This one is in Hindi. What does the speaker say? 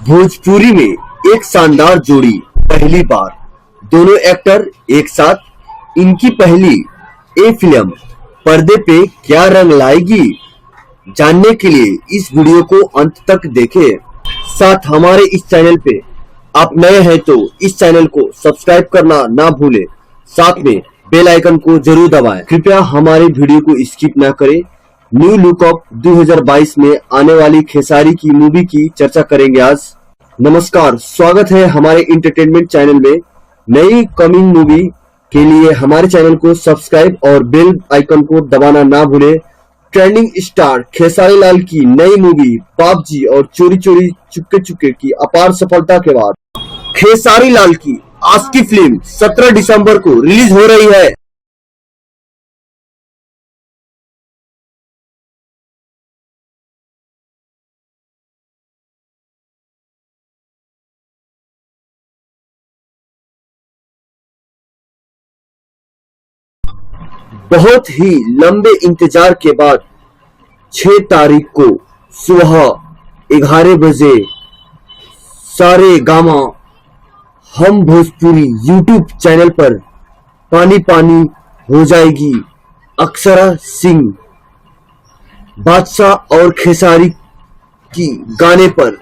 भोजपुरी में एक शानदार जोड़ी पहली बार, दोनों एक्टर एक साथ, इनकी पहली ए फिल्म पर्दे पे क्या रंग लाएगी? जानने के लिए इस वीडियो को अंत तक देखें। साथ हमारे इस चैनल पे आप नए हैं तो इस चैनल को सब्सक्राइब करना ना भूलें, साथ में बेल आइकन को जरूर दबाएं। कृपया हमारे वीडियो को स्किप ना करें। न्यू लुक ऑफ 2022 में आने वाली खेसारी की मूवी की चर्चा करेंगे आज। नमस्कार, स्वागत है हमारे इंटरटेनमेंट चैनल में। नई कमिंग मूवी के लिए हमारे चैनल को सब्सक्राइब और बेल आइकन को दबाना ना भूलें। ट्रेंडिंग स्टार खेसारी लाल की नई मूवी बाप जी और चोरी चोरी चुपके चुपके की अपार सफलता के बाद खेसारी लाल की आज की फिल्म 17 दिसंबर को रिलीज हो रही है। बहुत ही लंबे इंतजार के बाद 6 तारीख को सुबह 11 बजे सारे गामा हम भोजपुरी यूट्यूब चैनल पर पानी पानी हो जाएगी अक्षरा सिंह बादशाह और खेसारी की गाने पर